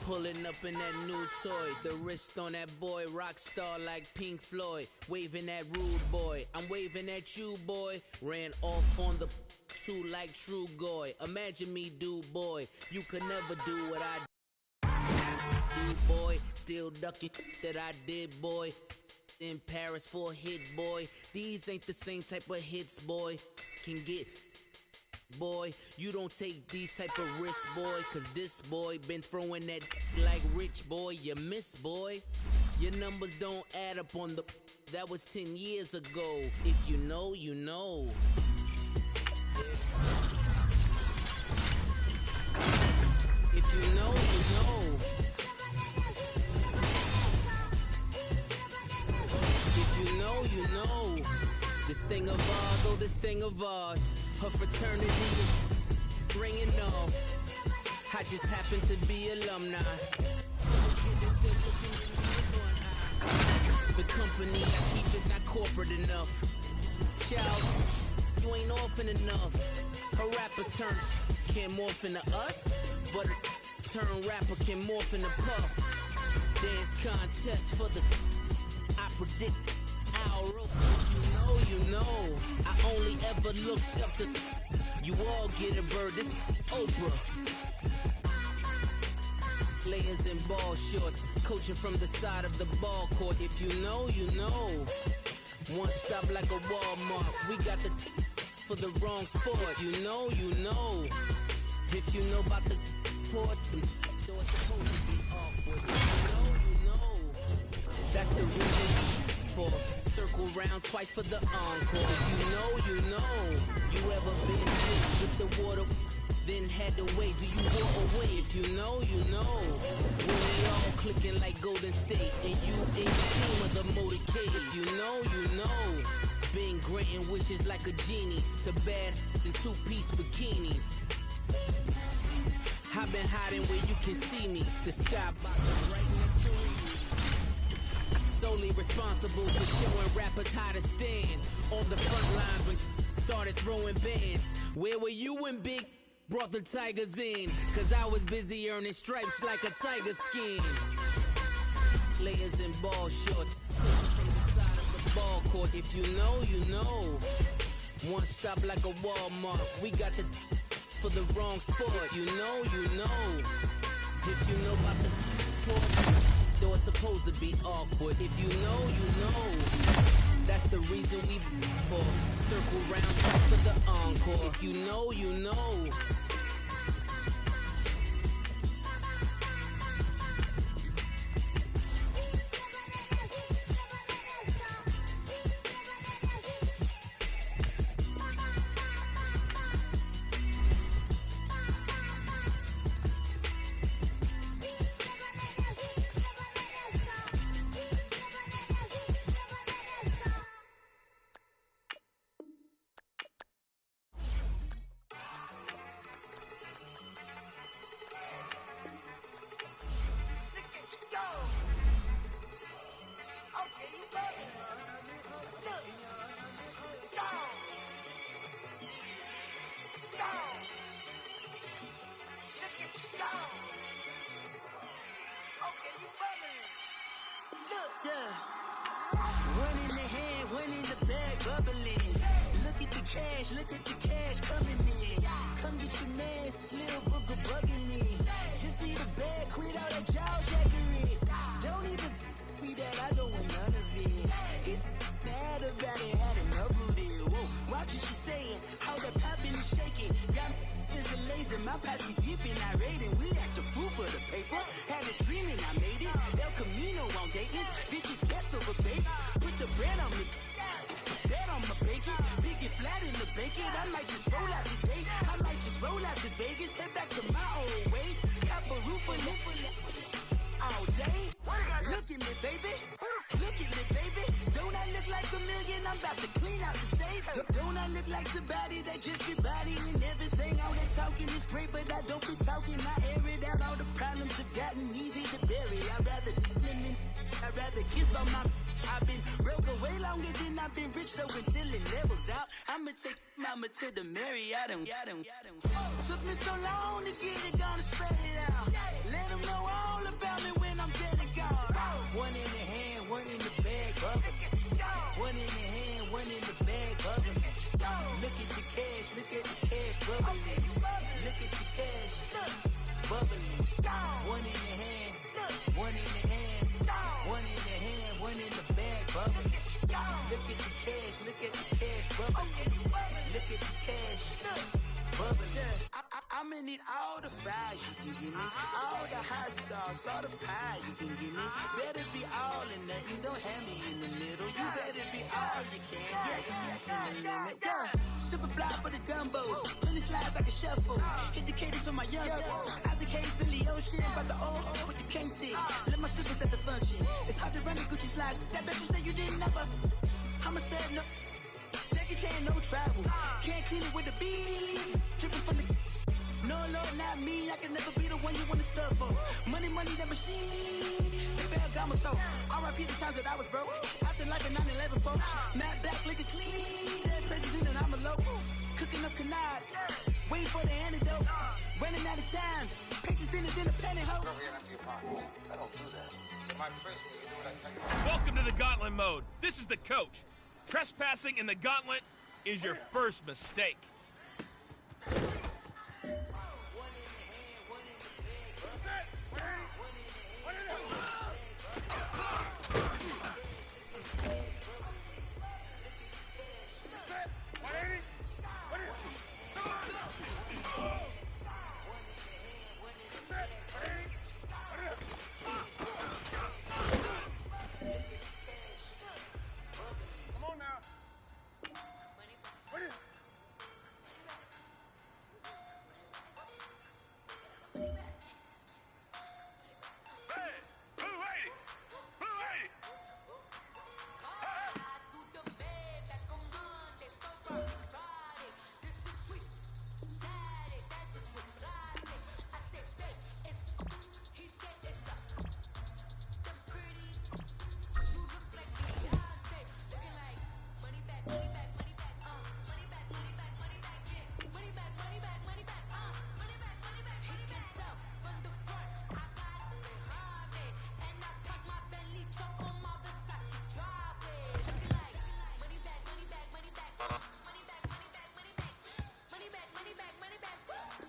Pulling up in that new toy, the wrist on that boy, rock star like Pink Floyd. Waving at rude boy, I'm waving at you boy. Ran off on the two like True Goy. Imagine me do boy, you could never do what I do boy. Still ducking that I did boy. In Paris for a hit boy. These ain't the same type of hits boy. Can get boy, you don't take these type of risks, boy. Cause this boy been throwing that like rich boy. You miss, boy. Your numbers don't add up on the. That was 10 years ago. If you know, you know. If you know, you know. If you know, you know. This thing of ours, oh, this thing of ours. Her fraternity ringing off. I just happen to be alumni. The company I keep is not corporate enough. Child, you ain't orphan enough. A rapper turn can morph into us, but a turn rapper can morph into Puff. Dance contest for the I predict our roof. If you know, you know. I only ever looked up to you all get a bird. This Oprah. Players in ball shorts, coaching from the side of the ball court. If you know, you know. One stop like a Walmart. We got the for the wrong sport. You know, you know. If you know about the port, the door supposed to be awkward. If you know. That's the reason for circle round twice for the encore. If you know, you know. You ever been hit with the water? Then had to wait, do you walk away? If you know, you know. When we all clicking like Golden State, and you in the team of the motorcade. If you know, you know. Been granting wishes like a genie to bad in two-piece bikinis. I've been hiding where you can see me. The skybox is right next to me. Solely responsible for showing rappers how to stand on the front lines when started throwing bands. Where were you when Big brought the Tigers in? Cause I was busy earning stripes like a tiger skin. Layers in ball shorts from the side of the ball court. If you know, you know. One stop like a Walmart. We got the for the wrong sport. You know, you know. If you know about the sport, though it's supposed to be awkward. If you know, you know. That's the reason we for circle round twice for the encore. If you know, you know. Look at the cash coming in. Come get your man, Slim Booker bugging me. Just need a bag, quit all that jaw jackery. Don't even be that, I don't want none of it. It's bad about it, had enough of it. Whoa, watch what you saying, how the poppin' and shaking. Got is a lazy, my posse deep and irate. We act a fool for the paper. Had a dream and I made it. El Camino on Dayton's, bitches guess over bait. Put the bread on me. Bet on my bacon, big and flat in the bacon. I might just roll out today. I might just roll out to Vegas, head back to my old ways. Cop a roof all day. Look at me, baby. Look at me, baby. Don't I look like a million? I'm about to clean out the safe. Don't I look like somebody that just be bodying everything? All that talking is great, but I don't be talking. I air it out. All the problems have gotten easy to bury. I'd rather kiss on my. I've been broke way longer than I've been rich, so until it levels out, I'ma take mama to the Marriott and Took me so long to get it, gonna spread it out. Let them know all bubbly. Look at the cash, bubbly. One in the hand, one in the hand, one in the hand, one in the bag, bubbly. Look at the cash, bubbly. Look at the cash, bubbly. I'ma need all the fries you can give me, all the hot sauce, all the pie you can give me. Better be all in nothing, don't have me in the middle. You better be all you can, yeah, in the limit, yeah. Super fly for the dumbos, 20 slides like a shuffle. Hit the cadence on my young Isaac Hayes, Billy Ocean, but the old with the cane stick. Let my slippers at the function. It's hard to run the Gucci slides. That bet you say you didn't never. I'ma stand up. Jackie Chan, no travel. Can't clean it with the beat. Dripping from the. No, Lord, not me. I can never be the one you wanna stuff for. Money, that machine. The Ferragamo store. R.I.P. the times that I was broke. After like a 9/11, folks. Mad back, liquor clean. Dead president, and I'm a local. Cooking up canard. Waiting for the antidote. Running out of time. Patience thinner than a penny hoe. I don't do that. In my prison, you do what I tell you. Welcome to the Gauntlet mode. This is the coach. Trespassing in the Gauntlet is your first mistake.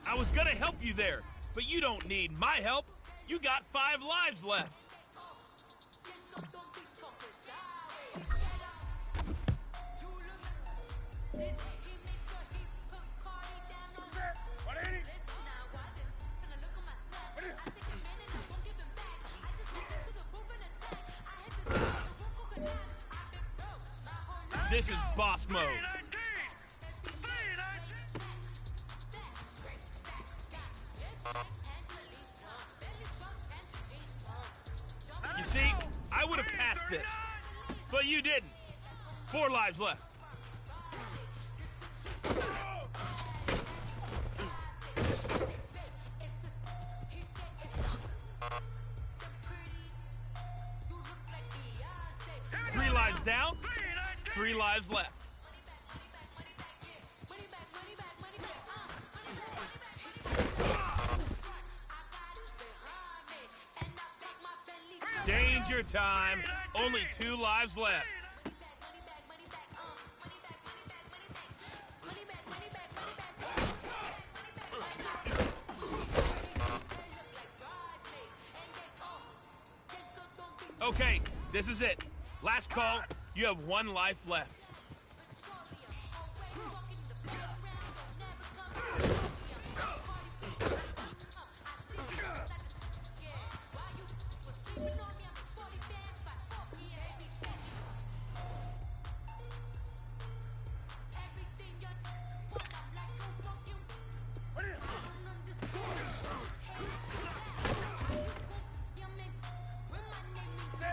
I was gonna help you there, but you don't need my help. You got 5 lives left. This is boss mode. You see, I would have passed this, but you didn't. 4 lives left. Three lives down, 3 lives left. Danger time. Only 2 lives left. Okay, this is it. Last call. You have 1 life left.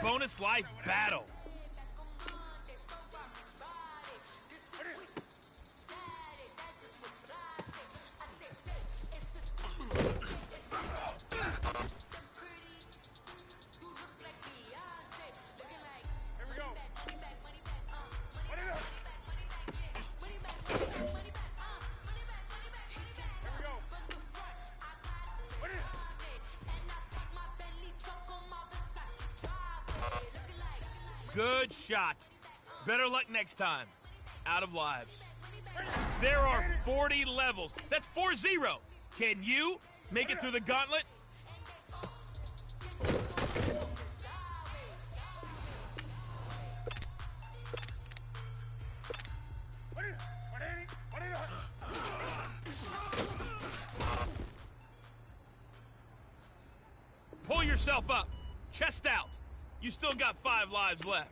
Bonus life battle. Good shot. Better luck next time. Out of lives. There are 40 levels. That's 4-0. Can you make it through the gauntlet? Pull yourself up. Chest out. You still got 5 lives left.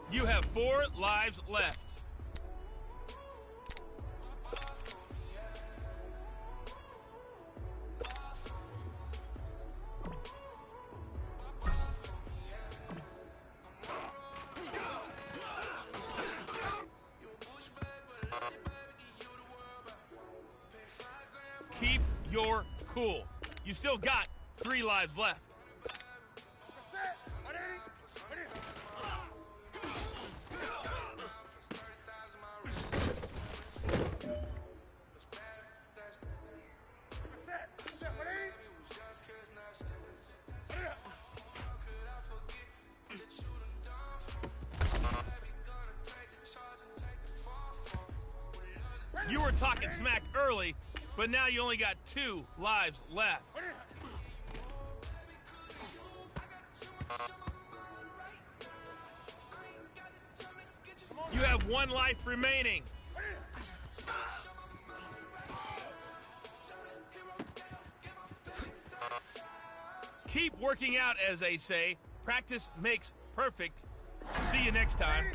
You have 4 lives left. Keep your cool. You've still got 3 lives left. You were talking smack early, but now you only got 2 lives left. You have 1 life remaining. Keep working out, as they say. Practice makes perfect. See you next time.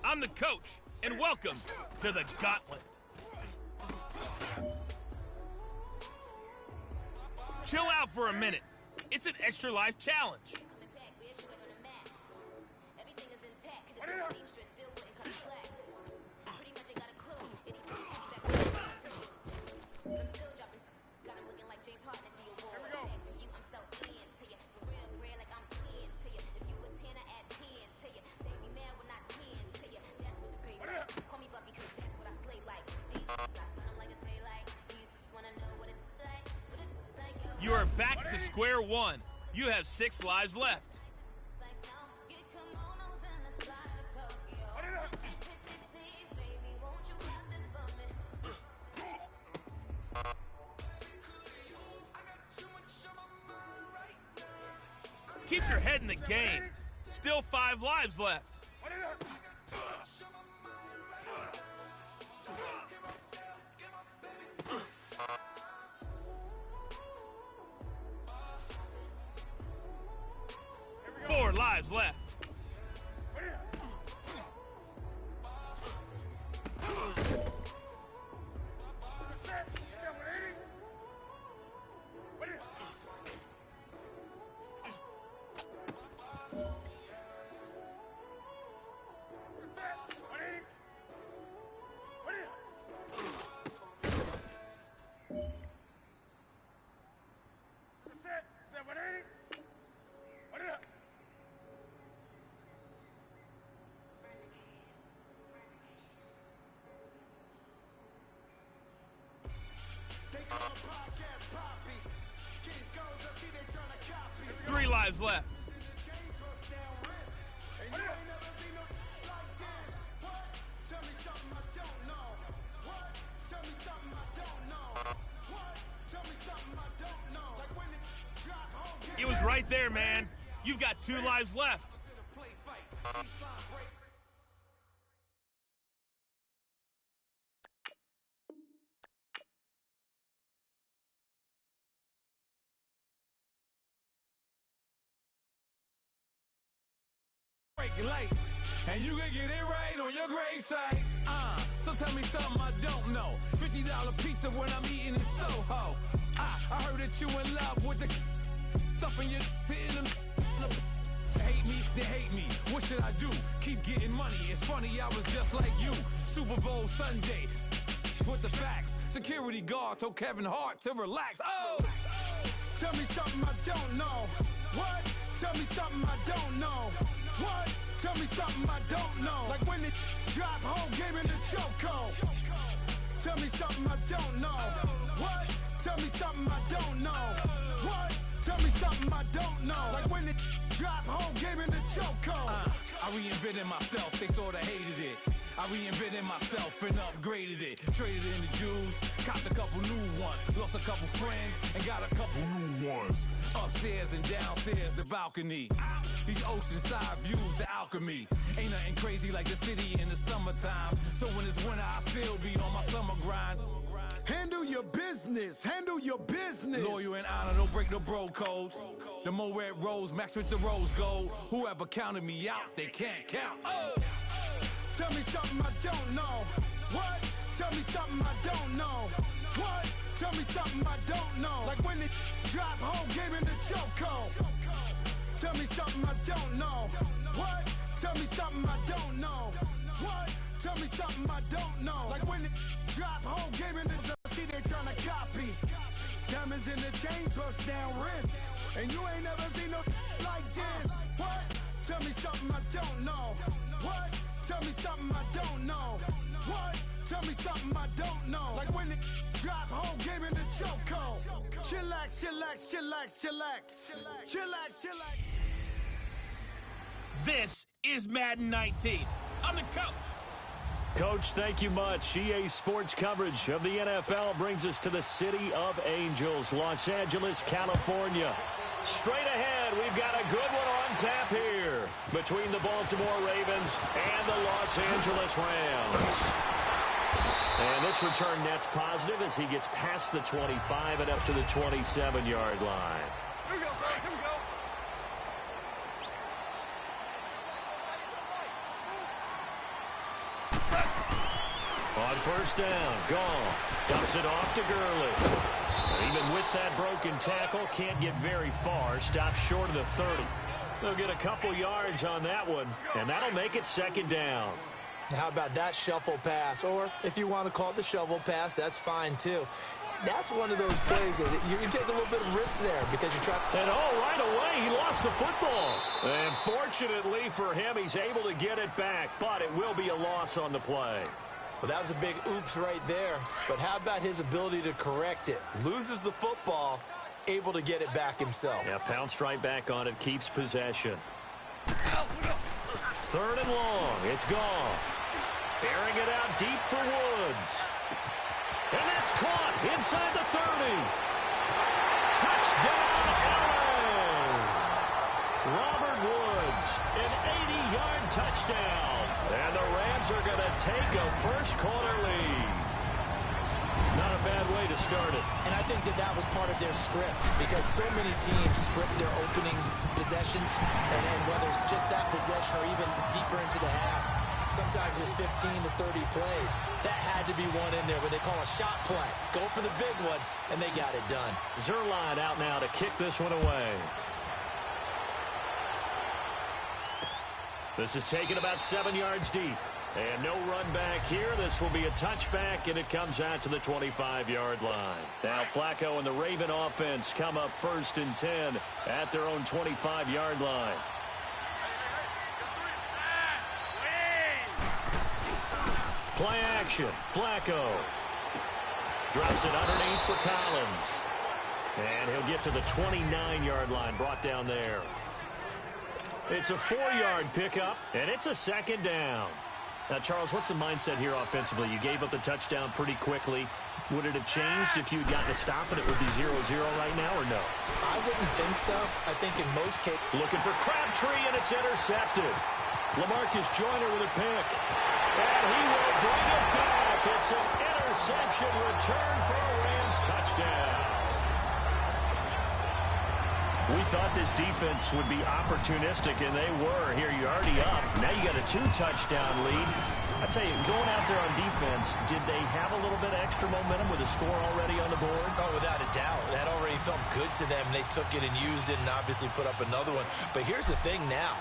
I'm the coach, and welcome to the Gauntlet. Chill out for a minute. It's an extra life challenge. You are back to square one. You have 6 lives left. Keep your head in the game. Still 5 lives left. Four lives left. Three lives left. It was right there, man. You've got 2 lives left. Late, and you can get it right on your gravesite. So tell me something I don't know. $50 pizza when I'm eating in Soho. I heard that you in love with the stuff in your Hate me, they hate me. What should I do? Keep getting money. It's funny, I was just like you. Super Bowl Sunday. With the facts. Security guard told Kevin Hart to relax. Oh! Tell me something I don't know. What? Tell me something I don't know. What? Tell me something I don't know. Like when it drop home, game in the chokehold. Tell me something I don't know. What? Tell me something I don't know. What? Tell me something I don't know. Like when it drop home, game in the chokehold. I reinvented myself, they sorta hated it. I reinvented myself and upgraded it. Traded in the Jews, copped a couple new ones. Lost a couple friends and got a couple new ones. Upstairs and downstairs, the balcony. These oceanside views, the alchemy. Ain't nothing crazy like the city in the summertime. So when it's winter, I still be on my summer grind. Handle your business, handle your business. Loyal and honor, don't break no bro codes. The more red rose, max with the rose gold. Whoever counted me out, they can't count. Oh! Tell me something I don't know. What? Tell me something I don't know. What? Tell me something I don't know. Like when it drop home, game in the chokehold. Tell me something I don't know. What? Tell me something I don't know. What? Tell me something I don't know. Like when it drop home, game in the see they tryna copy. Diamonds in the chains, bust down wrists. And you ain't never seen no like this. What? Tell me something I don't know. What? Tell me something I don't know. What? Tell me something I don't know. Like when it drop home, game in the chokehold. Chillax, chillax, chillax, chillax. Chillax, chillax. This is Madden 19. I'm the coach. Coach, thank you much. EA Sports coverage of the NFL brings us to the City of Angels, Los Angeles, California. Straight ahead, we've got a good one on tap here between the Baltimore Ravens and the Los Angeles Rams. And this return net's positive as he gets past the 25 and up to the 27-yard line. Here we go, guys. Here we go. On first down, Gall dumps it off to Gurley. Even with that broken tackle, can't get very far. Stops short of the 30. They'll get a couple yards on that one, and that'll make it second down. How about that shuffle pass? Or if you want to call it the shovel pass, that's fine too. That's one of those plays that you take a little bit of risk there because you try. And right away, he lost the football. And fortunately for him, he's able to get it back, but it will be a loss on the play. Well, that was a big oops right there. But how about his ability to correct it? Loses the football, able to get it back himself. Yeah, pounced right back on it, keeps possession. Third and long, it's Goff. Bearing it out deep for Woods. And that's caught inside the 30. Touchdown, Allen! Robert Woods, an 80-yard touchdown. And the Rams are going to take a first-quarter lead. Not a bad way to start it. And I think that was part of their script because so many teams script their opening possessions, and whether it's just that possession or even deeper into the half, sometimes it's 15 to 30 plays. That had to be one in there where they call a shot play. Go for the big one, and they got it done. Zerline out now to kick this one away. This is taken about 7 yards deep. And no run back here. This will be a touchback, and it comes out to the 25-yard line. Now Flacco and the Raven offense come up 1st and 10 at their own 25-yard line. Play action. Flacco drops it underneath for Collins. And he'll get to the 29-yard line, brought down there. It's a 4-yard pickup, and it's a second down. Now, Charles, what's the mindset here offensively? You gave up the touchdown pretty quickly. Would it have changed if you had gotten a stop and it would be 0-0 right now, or no? I wouldn't think so. I think in most cases. Looking for Crabtree, and it's intercepted. LaMarcus Joyner with a pick. And he will bring it back. It's an interception return for a Rams touchdown. We thought this defense would be opportunistic, and they were. Here, you're already up. Now you got a 2-touchdown lead. I tell you, going out there on defense, did they have a little bit of extra momentum with a score already on the board? Oh, without a doubt. That already felt good to them. They took it and used it and obviously put up another one. But here's the thing now.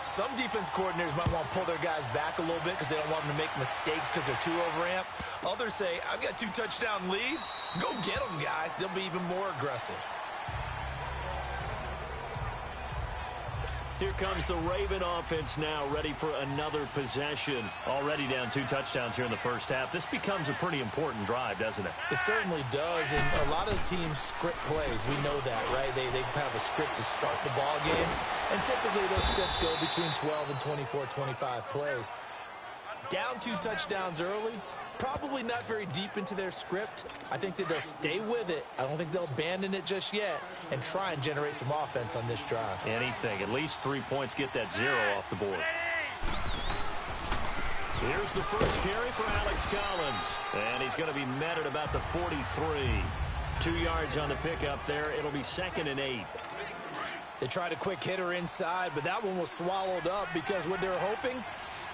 Some defense coordinators might want to pull their guys back a little bit because they don't want them to make mistakes because they're too overamped. Others say, I've got 2-touchdown lead. Go get them, guys. They'll be even more aggressive. Here comes the Raven offense now, ready for another possession. Already down 2 touchdowns here in the first half. This becomes a pretty important drive, doesn't it? It certainly does, and a lot of teams script plays. We know that, right? They have a script to start the ball game, and typically those scripts go between 12 and 24, 25 plays. Down 2 touchdowns early, probably not very deep into their script. I think that they'll stay with it. I don't think they'll abandon it just yet and try and generate some offense on this drive. Anything. At least 3 points, get that 0 off the board. Here's the first carry for Alex Collins. And he's going to be met at about the 43. 2 yards on the pickup there. It'll be 2nd and 8. They tried a quick hitter inside, but that one was swallowed up because what they're hoping,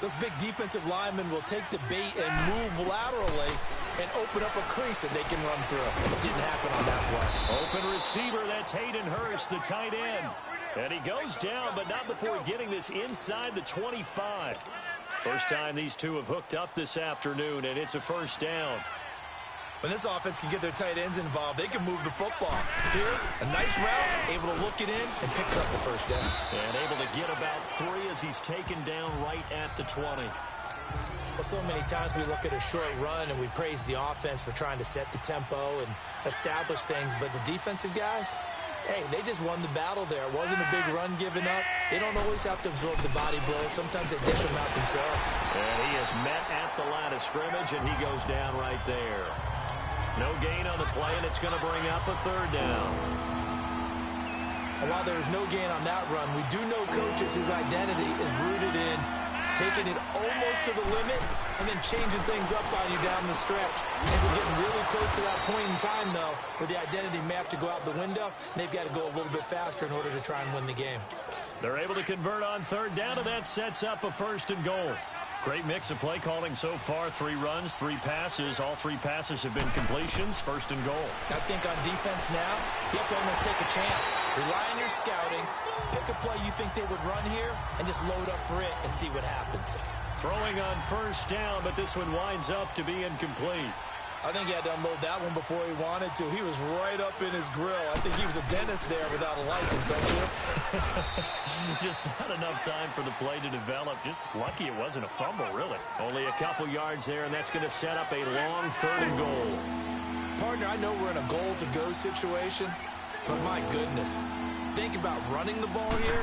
those big defensive linemen will take the bait and move laterally and open up a crease that they can run through. It didn't happen on that play. Open receiver, that's Hayden Hurst, the tight end. And he goes down, but not before getting this inside the 25. First time these two have hooked up this afternoon, and it's a first down. When this offense can get their tight ends involved, they can move the football. Here, a nice route, able to look it in, and picks up the first down. And able to get about 3 as he's taken down right at the 20. Well, so many times we look at a short run and we praise the offense for trying to set the tempo and establish things, but the defensive guys, hey, they just won the battle there. It wasn't a big run given up. They don't always have to absorb the body blows. Sometimes they dish them out themselves. And he is met at the line of scrimmage, and he goes down right there. No gain on the play, and it's going to bring up a 3rd down. And while there is no gain on that run, we do know coaches whose identity is rooted in taking it almost to the limit and then changing things up on you down the stretch. And we're getting really close to that point in time, though, where the identity may have to go out the window, and they've got to go a little bit faster in order to try and win the game. They're able to convert on 3rd down, and that sets up a 1st and goal. Great mix of play calling so far. 3 runs, 3 passes. All 3 passes have been completions. 1st and goal. I think on defense now, you have to almost take a chance. Rely on your scouting. Pick a play you think they would run here and just load up for it and see what happens. Throwing on 1st down, but this one winds up to be incomplete. I think he had to unload that one before he wanted to. He was right up in his grill. I think he was a dentist there without a license, don't you? Just not enough time for the play to develop. Just lucky it wasn't a fumble, really. Only a couple yards there, and that's going to set up a long 3rd and goal. Partner, I know we're in a goal-to-go situation, but my goodness. Think about running the ball here.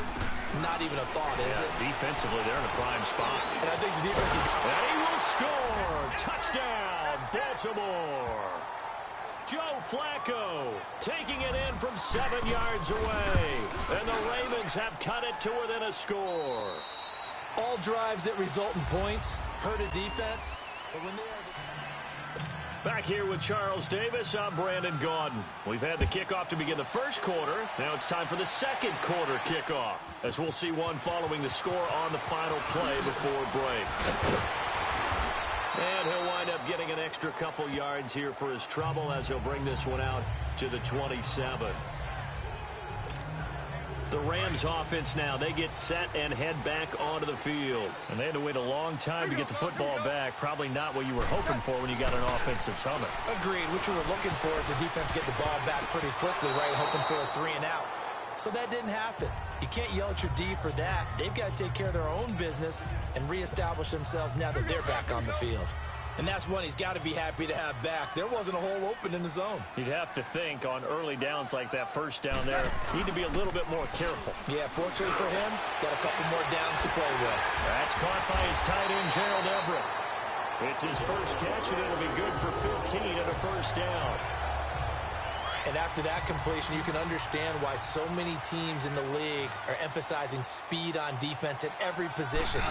Not even a thought, is it? Defensively, they're in a prime spot. And I think the defensive... And he will score! Touchdown, Baltimore! Joe Flacco taking it in from 7 yards away. And the Ravens have cut it to within a score. All drives that result in points hurt a defense. But when they are... Back here with Charles Davis, I'm Brandon Gaudin. We've had the kickoff to begin the 1st quarter. Now it's time for the 2nd quarter kickoff, as we'll see one following the score on the final play before break. And he'll wind up getting an extra couple yards here for his trouble as he'll bring this one out to the 27. The Rams offense now, they get set and head back onto the field. And they had to wait a long time to get the football back. Probably not what you were hoping for when you got an offense that's humming. Agreed. What you were looking for is the defense get the ball back pretty quickly, right? Hoping for a 3 and out. So that didn't happen. You can't yell at your D for that. They've got to take care of their own business and reestablish themselves now that they're back on the field. And that's one he's got to be happy to have back. There wasn't a hole open in the zone. You'd have to think on early downs like that 1st down there, need to be a little bit more careful. Yeah, fortunately for him, got a couple more downs to play with. That's caught by his tight end, Gerald Everett. It's his first catch, and it'll be good for 15 and a 1st down. And after that completion, you can understand why so many teams in the league are emphasizing speed on defense at every position.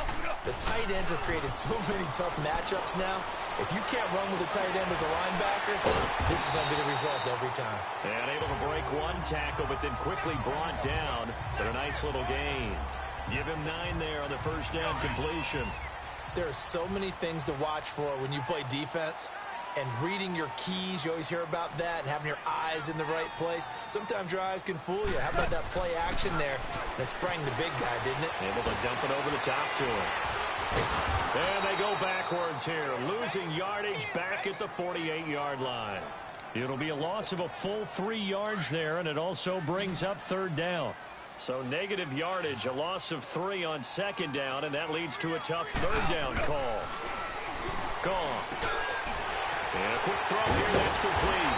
The tight ends have created so many tough matchups now. If you can't run with a tight end as a linebacker, this is going to be the result every time. And able to break one tackle, but then quickly brought down. But a nice little gain. Give him 9 there on the first down completion. There are so many things to watch for when you play defense. And reading your keys, you always hear about that, and having your eyes in the right place. Sometimes your eyes can fool you. How about that play action there? That sprang the big guy, didn't it? Able to dump it over the top to him. And they go backwards here, losing yardage back at the 48-yard line. It'll be a loss of a full 3 yards there, and it also brings up third down. So negative yardage, a loss of 3 on second down, and that leads to a tough third down call. Gone. And a quick throw here, that's complete.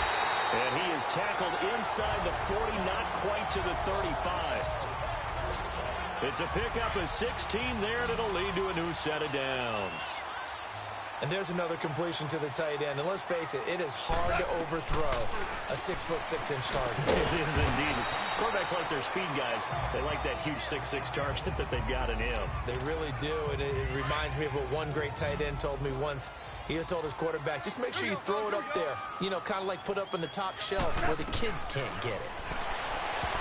And he is tackled inside the 40, not quite to the 35. It's a pickup of 16 there, and it'll lead to a new set of downs. And there's another completion to the tight end. And let's face it, it is hard to overthrow a 6'6" target. It is indeed. Quarterbacks like their speed guys. They like that huge 6'6" target that they've got in him. They really do, and it reminds me of what one great tight end told me once. He had told his quarterback, just make sure you throw it up there. You know, kind of like put up on the top shelf where the kids can't get it.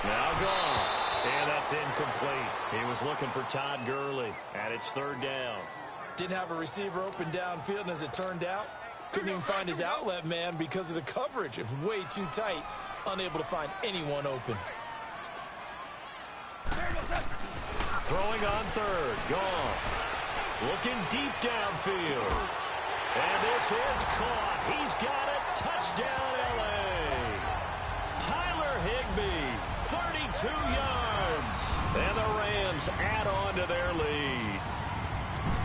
Now gone. And that's incomplete. He was looking for Todd Gurley, and it's third down. Didn't have a receiver open downfield, and as it turned out, couldn't even find his outlet man because of the coverage. It was way too tight, unable to find anyone open. Throwing on third, gone. Looking deep downfield. And this is caught. He's got it. Touchdown, L.A. Tyler Higbee, 32 yards. And the Rams add on to their lead.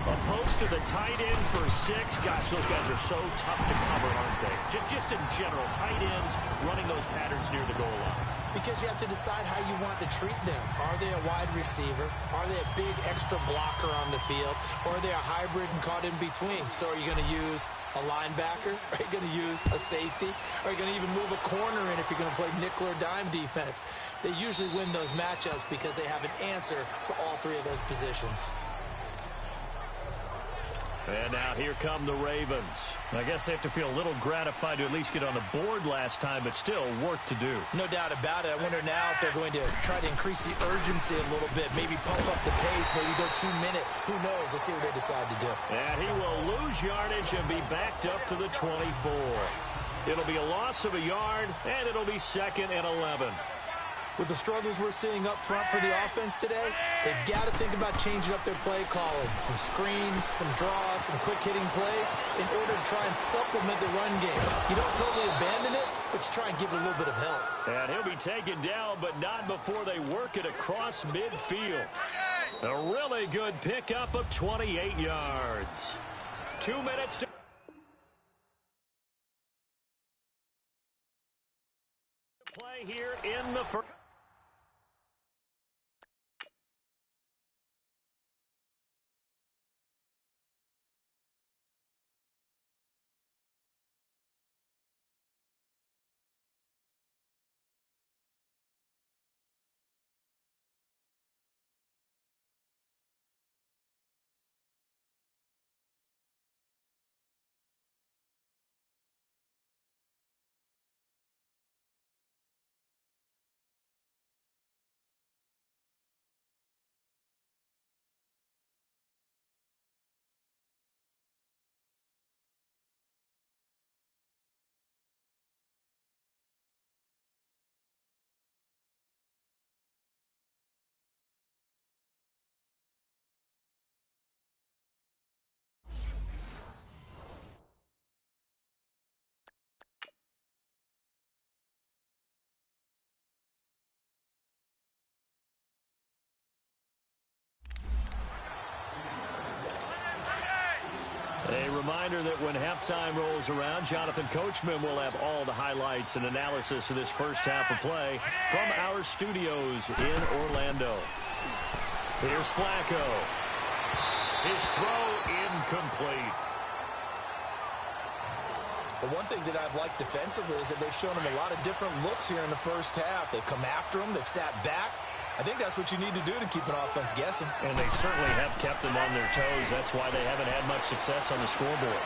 A post to the tight end for 6. Gosh, those guys are so tough to cover, aren't they? Just in general, tight ends running those patterns near the goal line. Because you have to decide how you want to treat them. Are they a wide receiver? Are they a big extra blocker on the field? Or are they a hybrid and caught in between? So are you going to use a linebacker? Are you going to use a safety? Are you going to even move a corner in if you're going to play nickel or dime defense? They usually win those matchups because they have an answer for all 3 of those positions. And now here come the Ravens. I guess they have to feel a little gratified to at least get on the board last time, but still work to do. No doubt about it. I wonder now if they're going to try to increase the urgency a little bit, maybe pump up the pace, maybe go 2-minute. Who knows? Let's see what they decide to do. And he will lose yardage and be backed up to the 24. It'll be a loss of a yard, and it'll be 2nd and 11. With the struggles we're seeing up front for the offense today, they've got to think about changing up their play calling. Some screens, some draws, some quick-hitting plays in order to try and supplement the run game. You don't totally abandon it, but you try and give it a little bit of help. And he'll be taken down, but not before they work it across midfield. A really good pickup of 28 yards. 2 minutes to play here in the first. A reminder that when halftime rolls around, Jonathan Coachman will have all the highlights and analysis of this first half of play from our studios in Orlando. Here's Flacco. His throw incomplete. But one thing that I've liked defensively is that they've shown him a lot of different looks here in the first half. They've come after him. They've sat back. I think that's what you need to do to keep an offense guessing. And they certainly have kept them on their toes. That's why they haven't had much success on the scoreboard.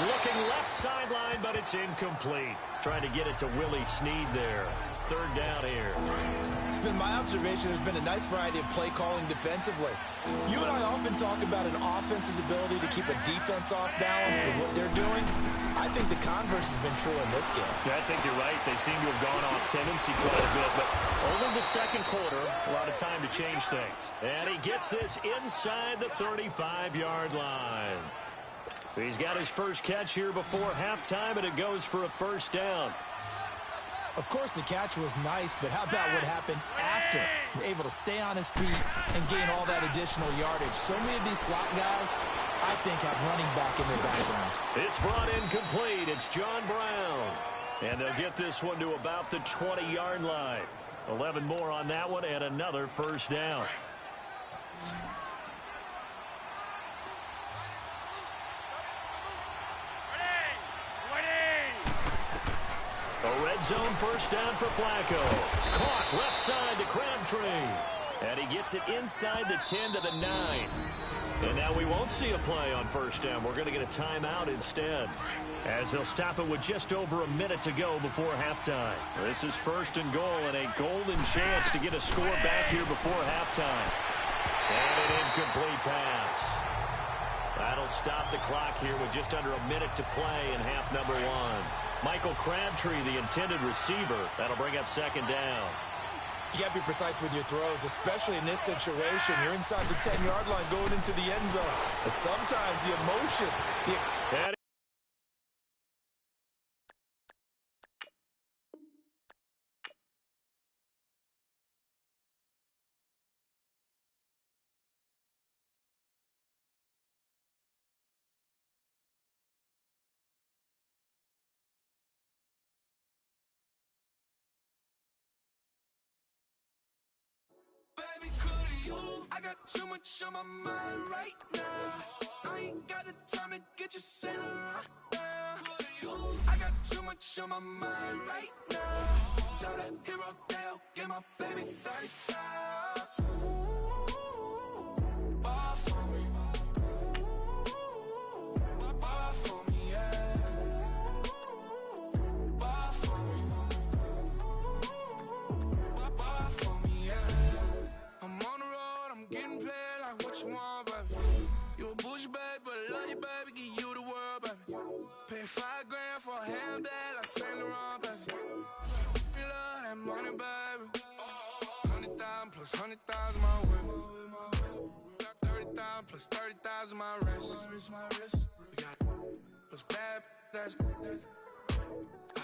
Looking left sideline, but it's incomplete. Trying to get it to Willie Snead there. Third down here. It's been my observation there's been a nice variety of play calling defensively. You and I often talk about an offense's ability to keep a defense off balance with what they're doing. I think the converse has been true in this game. Yeah, I think you're right. They seem to have gone off tendency quite a bit, but only the second quarter, a lot of time to change things. And he gets this inside the 35-yard line. He's got his first catch here before halftime, and it goes for a first down. Of course, the catch was nice, but how about what happened after? Able to stay on his feet and gain all that additional yardage. So many of these slot guys, I think, have running back in their background. It's brought in complete. It's John Brown. And they'll get this one to about the 20-yard line. 11 more on that one and another first down. A red zone first down for Flacco. Caught left side to Crabtree. And he gets it inside the 10 to the 9. And now we won't see a play on first down. We're going to get a timeout instead, as they'll stop it with just over a minute to go before halftime. This is first and goal and a golden chance to get a score back here before halftime. And an incomplete pass. That'll stop the clock here with just under a minute to play in half number one. Michael Crabtree, the intended receiver. That'll bring up second down. You got to be precise with your throws, especially in this situation. You're inside the 10-yard line going into the end zone. And sometimes the emotion, the Baby, could you? I got too much on my mind right now. I ain't got the time to get you sailing right now. Could you? I got too much on my mind right now. Tell that hero Dale, get my baby 30,000. Bar for me. Bar for me, yeah. Bar for me. Bar for me, yeah. I'm on the road, I'm getting paid like what you want, baby. You a bougie, baby, but I love you, baby, give you the world, baby. Pay $5 grand for a handbag like Saint Laurent, baby. You love that money, baby. 100,000 plus 100,000 my way. 30,000 plus 30,000 my wrist. We got those bad, that's I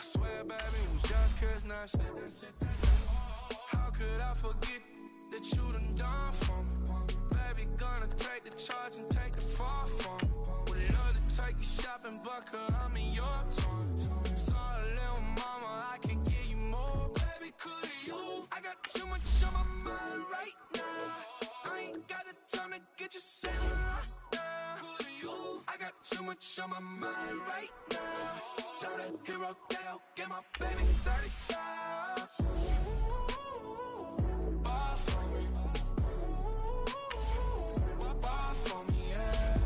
swear, baby, it was just cause now how could I forget that you done for me? Baby, gonna take the charge and take the fall from me. Would love to take you shopping, but I'm in your town. Sorry, little mama, I can give you more. Baby, could you? I got too much on my mind right now. I ain't got the time to get you sailing right now. Could you? I got too much on my mind right now. Tell that hero Dale, get my baby 30,000. Bar for me. Bar for me, yeah.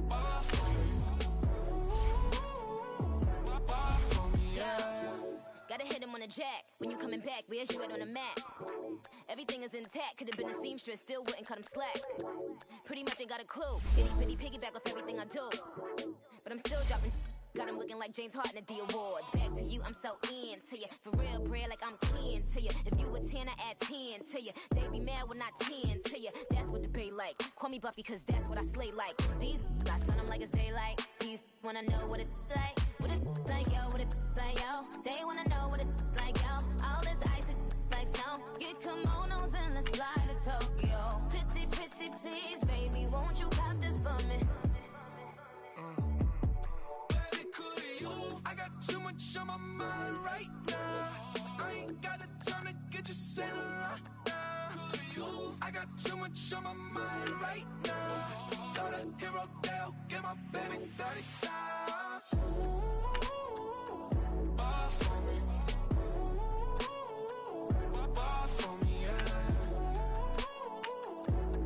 Bar for me. Bar for me, yeah. Gotta hit him on the jack. When you coming back, where's you at on the map? Everything is intact. Could've been a seamstress, still wouldn't cut him slack. Pretty much ain't got a clue. Itty bitty piggyback off everything I do. But I'm still dropping. Got him looking like James Harden at the awards. Back to you, I'm so into you. For real, bread, like I'm kin to you. If you a 10, I add 10 to you. They be mad when I 10 to you. That's what the bay like. Call me Buffy, cause that's what I slay like. These, I sun them like it's daylight. These, wanna know what it's like. What it like, yo, what it like, yo. They wanna know what it's like, yo. All this ice is like snow. Get kimonos and let's fly to Tokyo. Pretty, pretty, please, baby, won't you cop this for me? I got too much on my mind right now. I ain't got the time to get you sailing right now. I got too much on my mind right now. Told the hero they'll get my baby 30,000. Ball for me. Ball for me, yeah.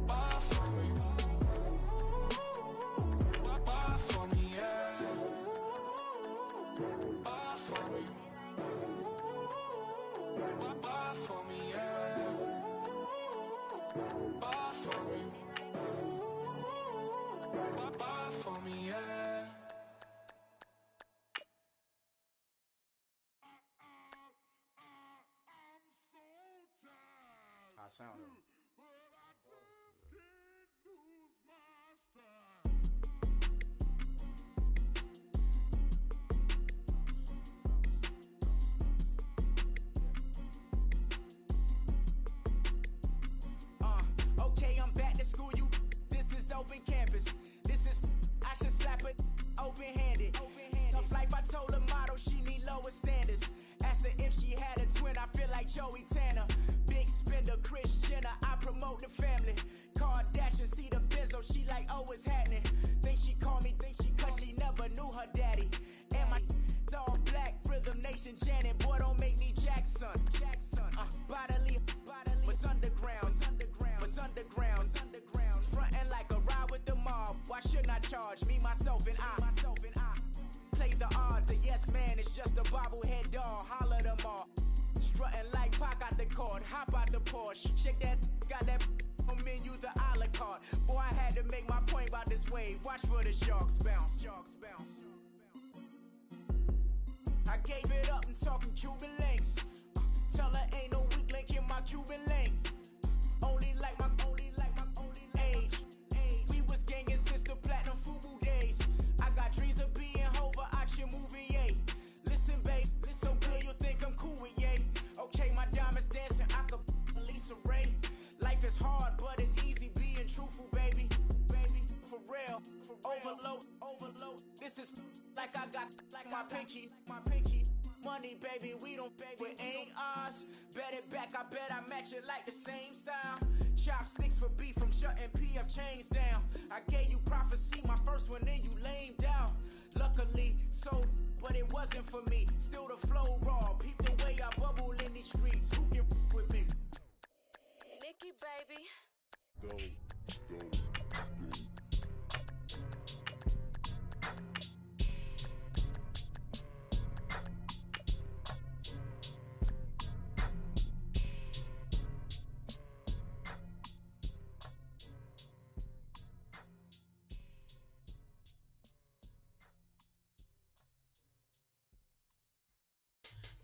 Ball for me. Ball for me, yeah. Ball for me. Ball for me, yeah. Ball for me. Ball for me, yeah. I sound him. Okay, I'm back to school, you. This is open campus. This is, I should slap it open-handed. Tough life, I told her motto, she need lower standards. Asked her if she had a twin, I feel like Joey Tanner. Big spender, Kris Jenner, I promote the family. Kardashian, see the Benzo, she like, oh, it's happening. Think she called me, cause she never knew her daddy. And my all black, Rhythm Nation, Janet, boy, don't make me Jackson. Bodily, was underground, was underground. Frontin' like a ride with the mob. Why shouldn't I charge me, myself, and I? Play the odds, a yes man, it's just a bobblehead doll. Holler them all. Strutting like Pac out the court, hop out the Porsche. Shake that, got that on menu, the a la carte. Boy, I had to make my point about this wave. Watch for the sharks bounce. I gave it up and talking Cuban links. Tell her ain't no weak link in my Cuban link. Only like my age. We was gangin' since the platinum FUBU days. I got dreams of being Hova out your movie, yay. Listen, babe, so good you think I'm cool with yay. Okay, my diamonds dancing, I could Lisa Ray. Life is hard, but it's easy being truthful, baby. For real, overload. This is like I got like my pinky. Money, baby, we don't pay, it ain't ours. Bet it back, I bet I match it like the same style. Chopsticks for beef from shutting PF chains down. I gave you prophecy, my first one, then you lamed out. Luckily, so, but it wasn't for me. Still the flow raw, peep the way I bubble in these streets. Who can with me? Nikki, baby. Go.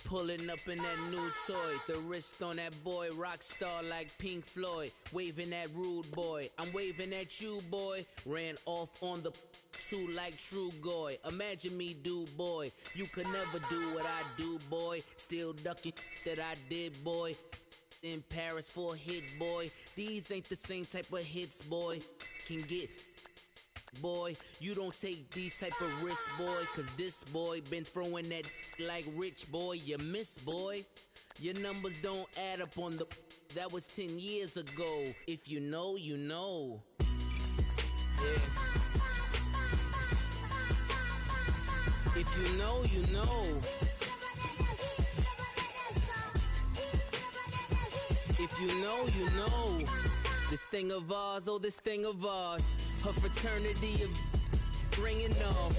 Pulling up in that new toy, the wrist on that boy, rock star like Pink Floyd, waving at rude boy, I'm waving at you boy, ran off on the two like True Goy, imagine me do boy, you could never do what I do boy, still ducking that I did boy, in Paris for a hit boy, these ain't the same type of hits boy, can get boy, you don't take these type of risks, boy, cause this boy been throwing that like rich boy, you miss, boy. Your numbers don't add up on the, that was 10 years ago. If you know, you know. Yeah. If you know, you know. If you know, you know. This thing of ours, oh, this thing of ours. Her fraternity of ringing off.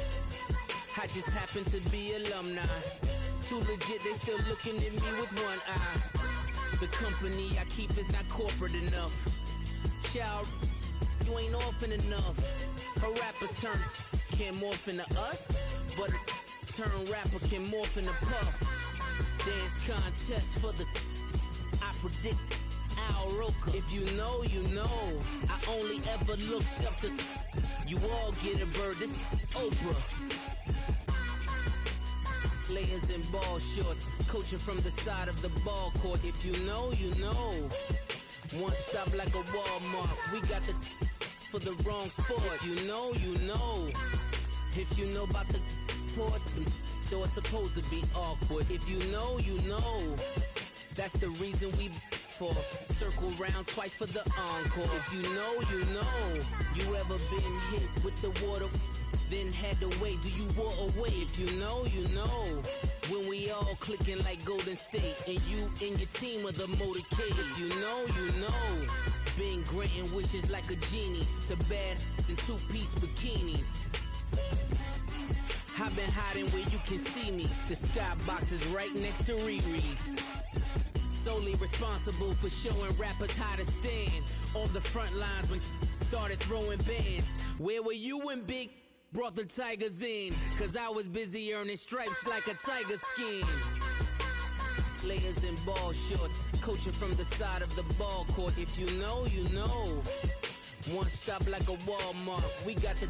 I just happen to be alumni. Too legit, they still looking at me with one eye. The company I keep is not corporate enough. Child, you ain't orphan enough. A rapper turn can't morph into us, but a turn rapper can morph into Puff. Dance contest for the, I predict Al Roker. If you know, you know. I only ever looked up to, you all get a bird, this Oprah. Layers in ball shorts, coaching from the side of the ball court. If you know, you know. One stop like a Walmart. We got the for the wrong sport. If you know, you know. If you know about the port, the door supposed to be awkward. If you know, you know. That's the reason we for. Circle round twice for the encore. If you know, you know. You ever been hit with the water, then had to wait? Do you walk away? If you know, you know. When we all clicking like Golden State, and you and your team are the motorcade. If you know, you know. Been granting wishes like a genie to bad in two-piece bikinis. I've been hiding where you can see me. The skybox is right next to Riri's. Solely responsible for showing rappers how to stand on the front lines when started throwing bands. Where were you when Big brought the Tigers in? Cause I was busy earning stripes like a tiger skin. Layers in ball shorts, coaching from the side of the ball court. If you know, you know. One stop like a Walmart. We got the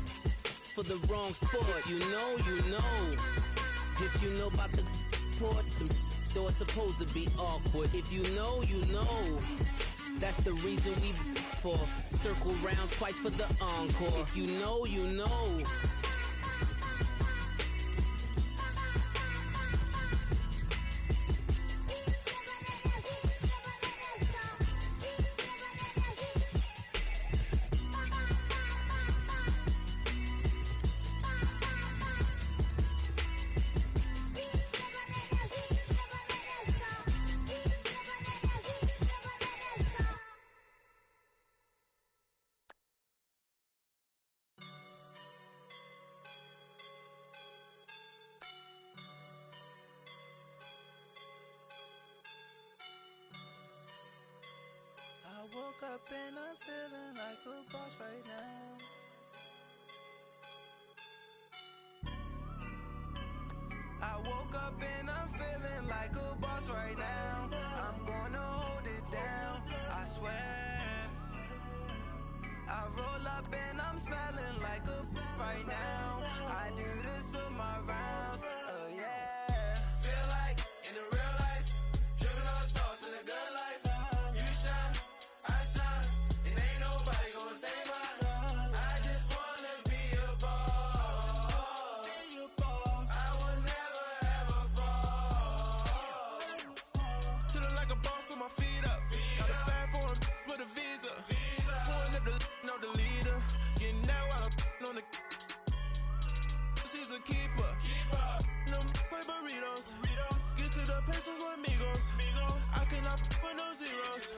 for the wrong sport. You know, you know. If you know about the port, the door supposed to be awkward. If you know, you know. That's the reason we for. Circle round twice for the encore. If you know, you know. I woke up and I'm feeling like a boss right now. I woke up and I'm feeling like a boss right now. I'm gonna hold it down, I swear. I roll up and I'm smelling like a right now. I do this for my rounds, yeah. Feel like in the real life, dripping on sauce in a good life. You shine, I shine, and ain't nobody gonna take mine. I just wanna be a boss. I will never ever fall. Chillin' like a boss with my feet up. Got a bag for him with a visa. Pulling up the know the leader. Getting that while I'm on the. She's a keeper. No play burritos. Get to the pesos with amigos. I cannot with no zeros.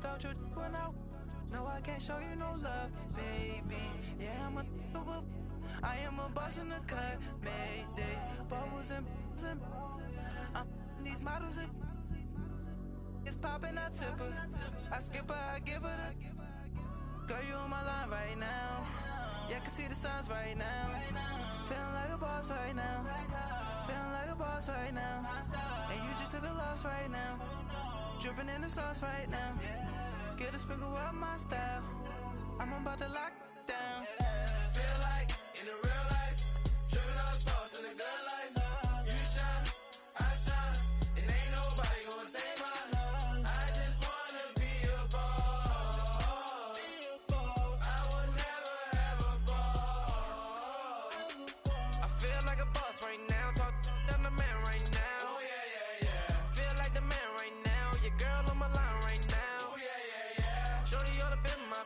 Don't you when no, I can't show you no love, baby. Yeah, I am a boss in the cut, Mayday. Bubbles and I'm these models. It's popping, I tip her. I skip her, I give her the. Girl, you on my line right now. Yeah, I can see the signs right now. Feeling like a boss right now. Feeling like a boss right now. And you just took a loss right now. Dripping in the sauce right now. Get a sprinkle of my style. I'm about to lock down. Feel like in the real life, dripping on sauce in the good life. You shine, I shine, and ain't nobody gonna take mine. I just wanna be a boss. I will never ever fall. I feel like a boss right now. Talk down the man right now. Oh yeah, yeah, yeah. Feel like the man right now. Your girl on my line right now. Oh yeah, yeah, yeah. Shorty all up in my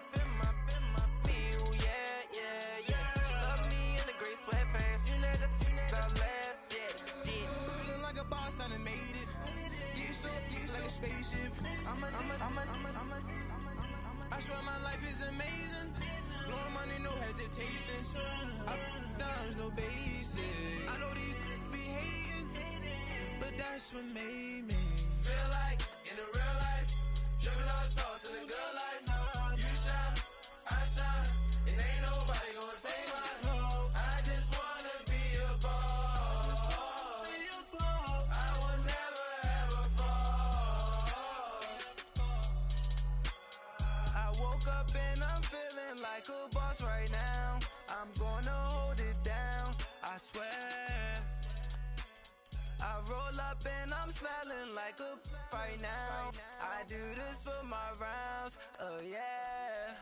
feel, yeah, yeah, yeah. She love me in the gray sweatpants. You never left, yeah. Feeling like a boss, I done made it. Get so like a spaceship. I swear my life is amazing. Blowing money, no hesitation. There's no basic. I know these be hating, but that's what made me. Feel like in the real life, dripping on sauce in the good life. You shine, I shine, and ain't nobody gonna take mine. I just wanna be a boss. I will never ever fall. I woke up and I'm feeling like a boss right now. I'm gonna hold it down, I swear. I roll up and I'm smelling like a right now. I do this for my rounds, yeah.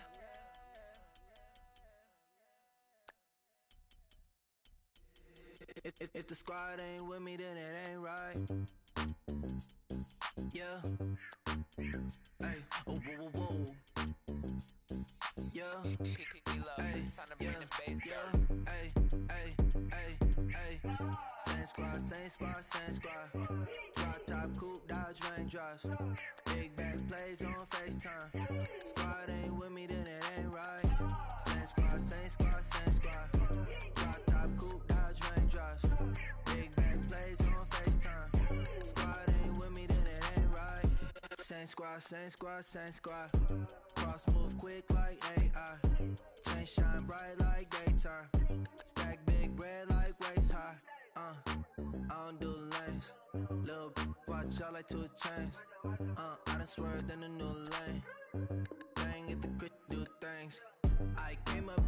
If the squad ain't with me, then it ain't right. Yeah. Hey, oh, whoa, whoa, whoa. Yeah. Hey, yeah. Hey, hey, hey, hey. Same squad, same squad, same squad. Drop top, coupe, Dodge Raindrops. Big back plays on FaceTime. Squad ain't with me, then it ain't right. Same squad, same squad, same squad. Drop top, coupe, Dodge Raindrops. Big back plays on FaceTime. Squad ain't with me, then it ain't right. Same squad, same squad, same squad. Cross move quick like AI. Chain shine bright like daytime. Stack big bread like waist high. I don't do lanes. Lil' watch out like 2 chains. I done swerved in a new lane. Bang at the crit, do things. I came up,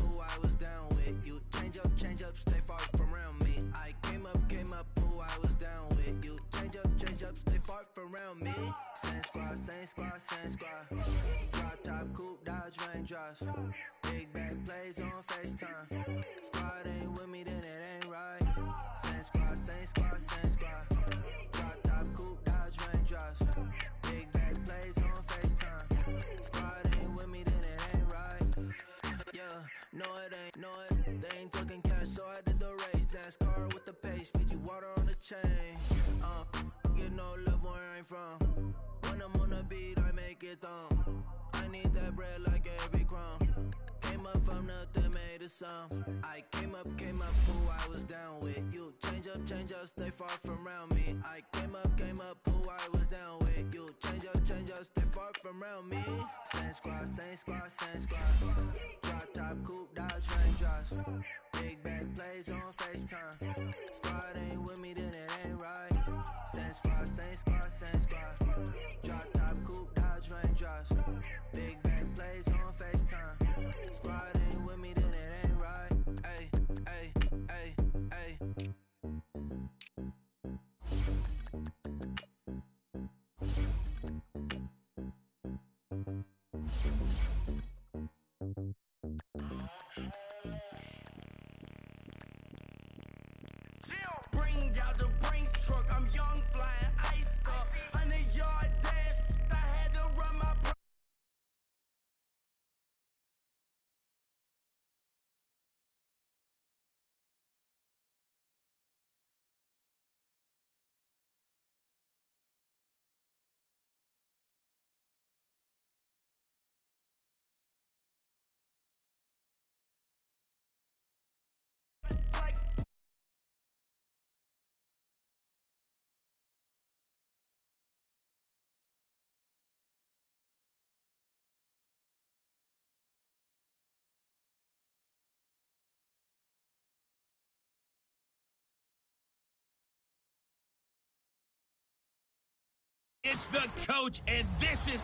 who I was down with. You change up, stay far from around me. I came up, who I was down with. You change up, stay far from around me. Same squad, same squad, same squad. Drop top, coupe, Dodge Raindrops. Big back plays on FaceTime. Squad ain't with me, then it ain't right. Same squad, same squad, same squad. Drop top, coupe, Dodge Raindrops. Big back plays on FaceTime. Squad ain't with me, then it ain't right. Yeah, no it ain't, no it. They ain't talking cash, so I did the race. NASCAR with the pace, feed you water on the chain. Get no love where I'm from. When I'm on the beat, I make it thumb. I need that bread like every crumb. Came up from nothing, made a sum. I came up, who I was down with. You change up, stay far from around me. I came up, who I was down with. You change up, stay far from around me. Same squad, same squad, same squad. Drop top, coupe, Dodge Raindrops. Big back plays on FaceTime. Squad ain't with me, then it ain't right. Same squad, same squad, same squad. Drop top, coupe, Dodge Raindrops. Big back plays on FaceTime. Squad ain't with me, then it ain't right. Ay, ay, ay, ay. Bring out the Brinks truck, I'm young, flying ice cup. 100-yard dash, I had to run my It's the coach, and this is...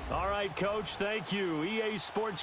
All right, Coach, thank you. EA Sports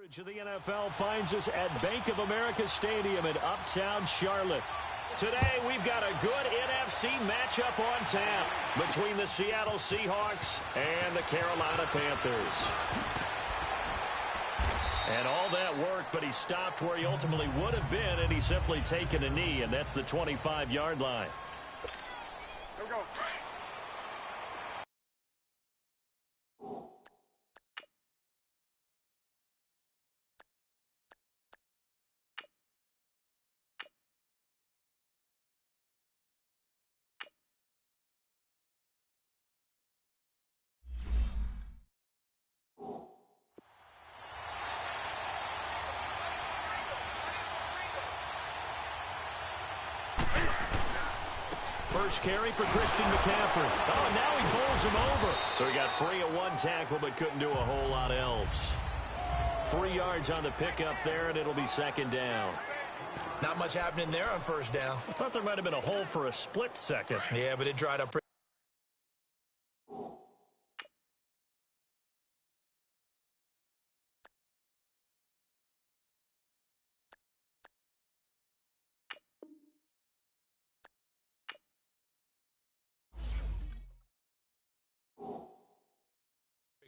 Coverage of the NFL finds us at Bank of America Stadium in Uptown Charlotte. Today, we've got a good NFC matchup on tap between the Seattle Seahawks and the Carolina Panthers. And all that work, but he stopped where he ultimately would have been, and he's simply taken a knee, and that's the 25-yard line. Go, go. First carry for Christian McCaffrey. Oh, now he bowls him over. So he got free of one tackle, but couldn't do a whole lot else. 3 yards on the pickup there, and it'll be second down. Not much happening there on first down. I thought there might have been a hole for a split second. Yeah, but it dried up pretty.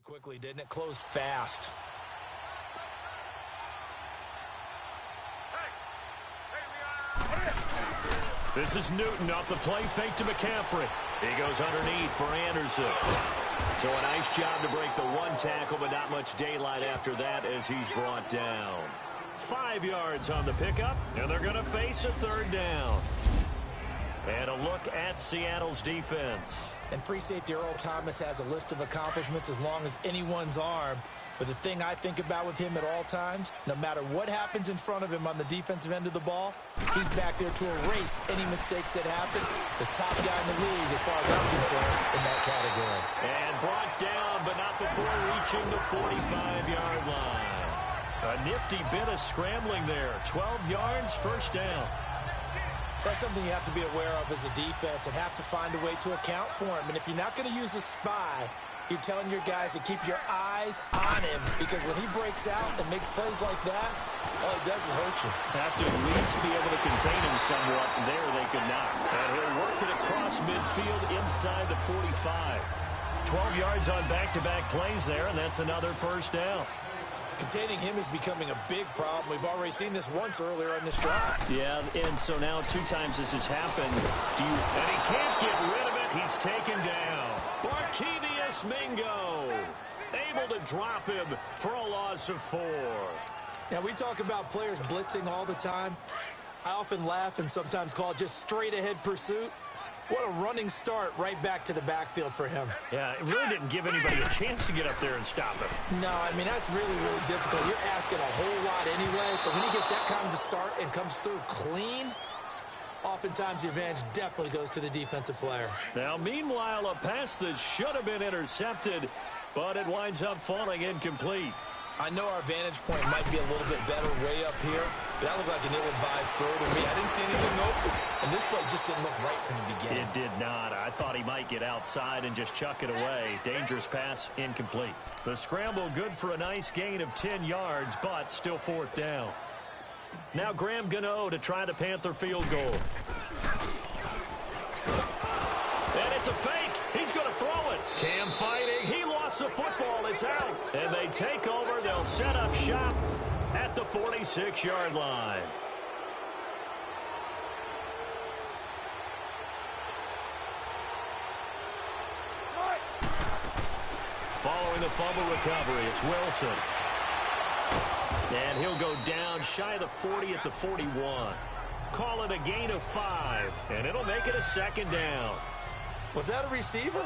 Quickly, didn't it? Closed fast. This is Newton off the play fake to McCaffrey. He goes underneath for Anderson. So a nice job to break the one tackle, but not much daylight after that as he's brought down. 5 yards on the pickup, and they're going to face a third down. And a look at Seattle's defense. And free safety Earl Thomas has a list of accomplishments as long as anyone's arm. But the thing I think about with him at all times, no matter what happens in front of him on the defensive end of the ball, he's back there to erase any mistakes that happen. The top guy in the league, as far as I'm concerned, in that category. And brought down, but not before reaching the 45-yard line. A nifty bit of scrambling there. 12 yards, first down. That's something you have to be aware of as a defense and have to find a way to account for him. And if you're not going to use a spy, you're telling your guys to keep your eyes on him, because when he breaks out and makes plays like that, all he does is hurt you. Have to at least be able to contain him somewhat. There they could not. And he'll work it across midfield inside the 45. 12 yards on back-to-back plays there, and that's another first down. Containing him is becoming a big problem. We've already seen this once earlier on this drive. Yeah, and so now 2 times this has happened. And he can't get rid of it. He's taken down. Barkevious Mingo able to drop him for a loss of 4. Now, we talk about players blitzing all the time. I often laugh and sometimes call it just straight-ahead pursuit. What a running start right back to the backfield for him. Yeah, it really didn't give anybody a chance to get up there and stop him. No, I mean, that's really, really difficult. You're asking a whole lot anyway, but when he gets that kind of a start and comes through clean, oftentimes the advantage definitely goes to the defensive player. Now, meanwhile, a pass that should have been intercepted, but it winds up falling incomplete. I know our vantage point might be a little bit better way up here, but that looked like an ill-advised throw to me. I didn't see anything open, and this play just didn't look right from the beginning. It did not. I thought he might get outside and just chuck it away. Dangerous pass, incomplete. The scramble good for a nice gain of 10 yards, but still fourth down. Now Graham Gano to try the Panther field goal. And it's a fake. He's going to throw it. Cam fighting. He lost the football. It's out. And they take over. They'll set up shop at the 46-yard line. Following the fumble recovery, it's Wilson. And he'll go down shy of the 40 at the 41. Call it a gain of 5, and it'll make it a second down. Was that a receiver?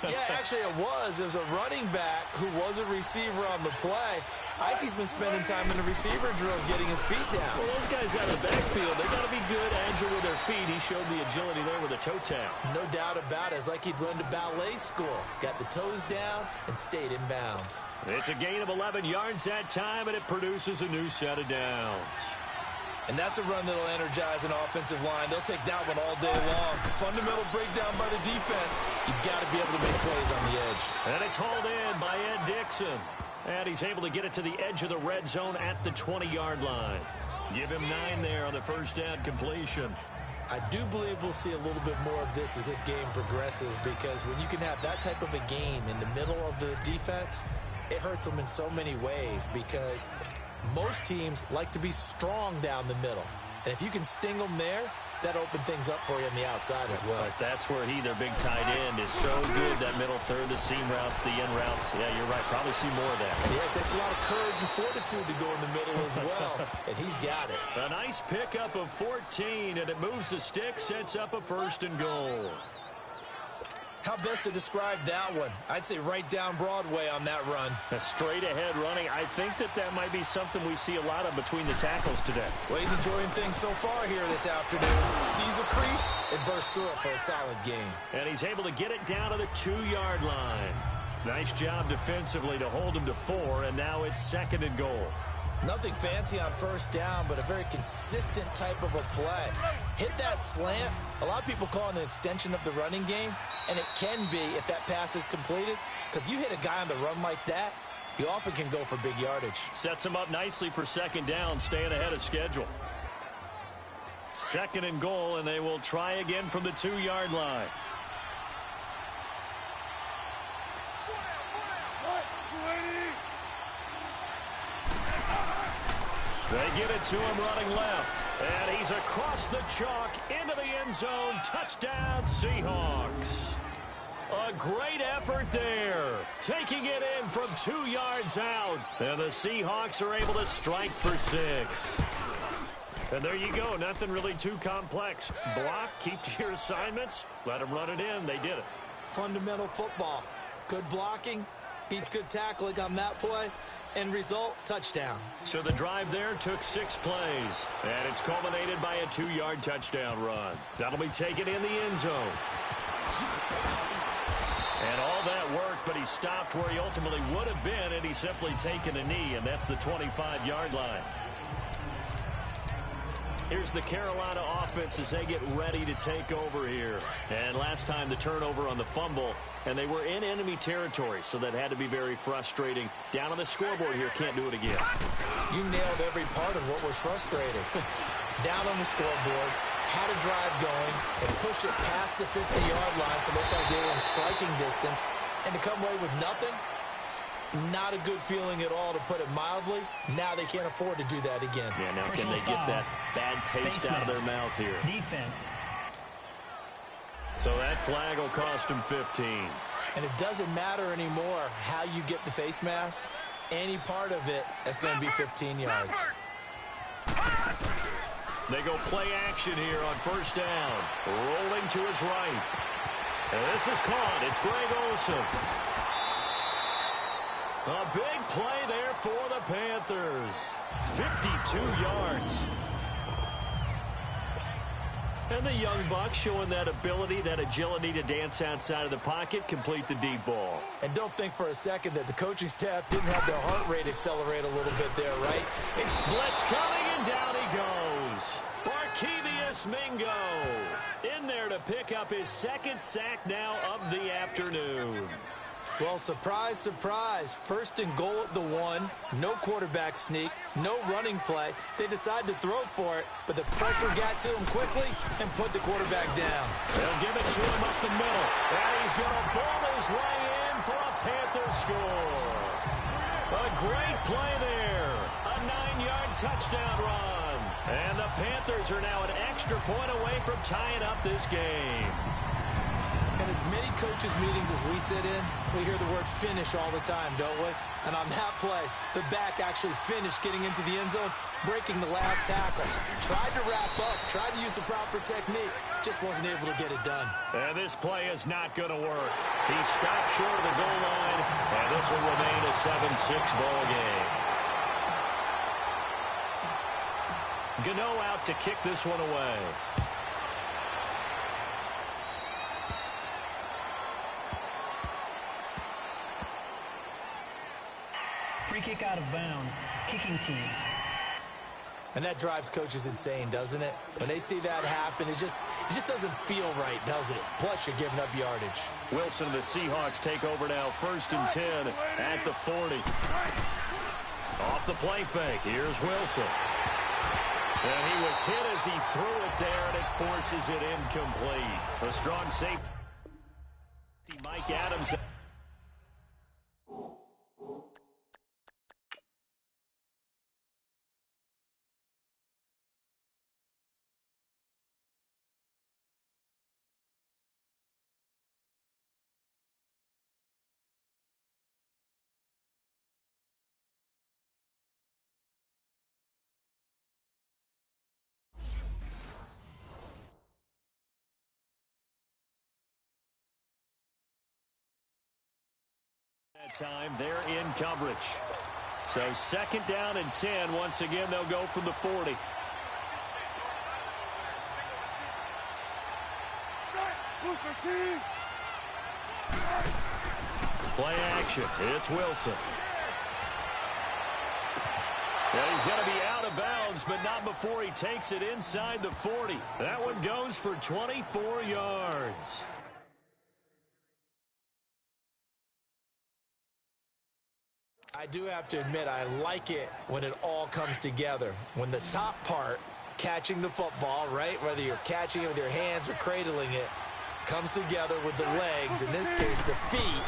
Yeah, actually it was. It was a running back who was a receiver on the play. I think he's been spending time in the receiver drills getting his feet down. Well, those guys out of the backfield, they got to be good, agile with their feet. He showed the agility there with a toe tap. No doubt about it. It's like he'd run to ballet school. Got the toes down and stayed in bounds. It's a gain of 11 yards that time, and it produces a new set of downs. And that's a run that'll energize an offensive line. They'll take that one all day long. Fundamental breakdown by the defense. You've got to be able to make plays on the edge. And it's hauled in by Ed Dixon. And he's able to get it to the edge of the red zone at the 20-yard line. Give him 9 there on the first down completion. I do believe we'll see a little bit more of this as this game progresses, because when you can have that type of a game in the middle of the defense, it hurts them in so many ways, because most teams like to be strong down the middle. And if you can sting them there, that opens things up for you on the outside as well. But that's where their big tight end, is so good. That middle third, the seam routes, the end routes. Yeah, you're right. Probably see more of that. Yeah, it takes a lot of courage and fortitude to go in the middle as well. And he's got it. A nice pickup of 14, and it moves the stick, sets up a 1st and goal. How best to describe that one? I'd say right down Broadway on that run. A straight ahead running. I think that might be something we see a lot of between the tackles today. Well, he's enjoying things so far here this afternoon. Sees a crease and bursts through it for a solid game. And he's able to get it down to the 2-yard line. Nice job defensively to hold him to 4, and now it's 2nd and goal. Nothing fancy on first down, but a very consistent type of a play. Hit that slant. A lot of people call it an extension of the running game, and it can be if that pass is completed, because you hit a guy on the run like that, he often can go for big yardage. Sets him up nicely for 2nd down, staying ahead of schedule. 2nd and goal, and they will try again from the 2-yard line. They get it to him running left, and he's across the chalk into the end zone. Touchdown, Seahawks. A great effort there, taking it in from 2 yards out, and the Seahawks are able to strike for 6. And there you go, nothing really too complex. Block, keep to your assignments, let them run it in. They did it. Fundamental football. Good blocking, beats good tackling on that play. End result, touchdown. So the drive there took 6 plays, and it's culminated by a 2-yard touchdown run. That'll be taken in the end zone. And all that work, but he stopped where he ultimately would have been, and he's simply taken a knee, and that's the 25-yard line. Here's the Carolina offense as they get ready to take over here. And last time the turnover on the fumble, and they were in enemy territory, so that had to be very frustrating. Down on the scoreboard here, can't do it again. You nailed every part of what was frustrating. Down on the scoreboard, had a drive going, and pushed it past the 50-yard line, so they felt they were in striking distance, and to come away with nothing, not a good feeling at all, to put it mildly. Now they can't afford to do that again. Yeah, now can they get that bad taste out of their mouth here? Defense. So that flag will cost him 15. And it doesn't matter anymore how you get the face mask. Any part of it, that's going to be 15 yards. They go play action here on first down. Rolling to his right. And this is caught. It's Greg Olsen. A big play there for the Panthers. 52 yards. And the young buck showing that ability, that agility to dance outside of the pocket, complete the deep ball. And don't think for a second that the coaching staff didn't have their heart rate accelerate a little bit there, right? Blitz coming, and down he goes. Barkevious Mingo in there to pick up his 2nd sack now of the afternoon. Well, surprise, surprise. 1st and goal at the 1. No quarterback sneak. No running play. They decide to throw for it, but the pressure got to him quickly and put the quarterback down. They'll give it to him up the middle. And he's going to ball his way in for a Panther score. A great play there. A 9-yard touchdown run. And the Panthers are now an extra point away from tying up this game. And as many coaches' meetings as we sit in, we hear the word finish all the time, don't we? And on that play, the back actually finished getting into the end zone, breaking the last tackle. Tried to wrap up, tried to use the proper technique, just wasn't able to get it done. And this play is not going to work. He stopped short of the goal line, and this will remain a 7-6 ball game. Gano out to kick this one away. Free kick out of bounds. Kicking team. And that drives coaches insane, doesn't it? When they see that happen, it just doesn't feel right, does it? Plus, you're giving up yardage. Wilson and the Seahawks take over now, 1st and 10 at the 40. off the play fake. Here's Wilson. And he was hit as he threw it there, and it forces it incomplete. A strong safety. Mike Adams. Time they're in coverage. So 2nd down and 10. Once again, they'll go from the 40. Play action. It's Wilson. And he's going to be out of bounds, but not before he takes it inside the 40. That one goes for 24 yards. I do have to admit, I like it when it all comes together. When the top part, catching the football, right, whether you're catching it with your hands or cradling it, comes together with the legs, in this case the feet,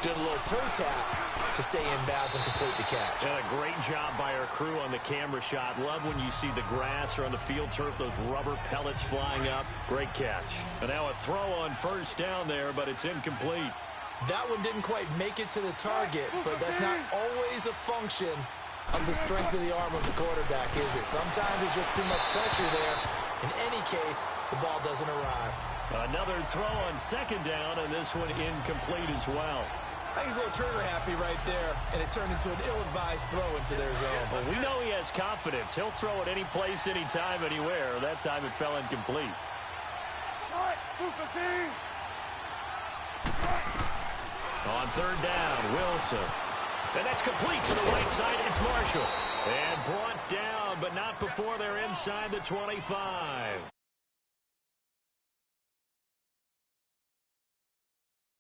doing a little toe tap to stay in bounds and complete the catch. And a great job by our crew on the camera shot. Love when you see the grass or on the field turf, those rubber pellets flying up. Great catch. And now a throw on 1st down there, but it's incomplete. That one didn't quite make it to the target, but that's not always a function of the strength of the arm of the quarterback, is it? Sometimes there's just too much pressure there. In any case, the ball doesn't arrive. Another throw on 2nd down, and this one incomplete as well. I think he's a little trigger happy right there, and it turned into an ill-advised throw into their zone. Well, we know he has confidence. He'll throw it any place, anytime, anywhere. That time it fell incomplete. On 3rd down, Wilson. And that's complete to the right side. It's Marshall. And brought down, but not before they're inside the 25.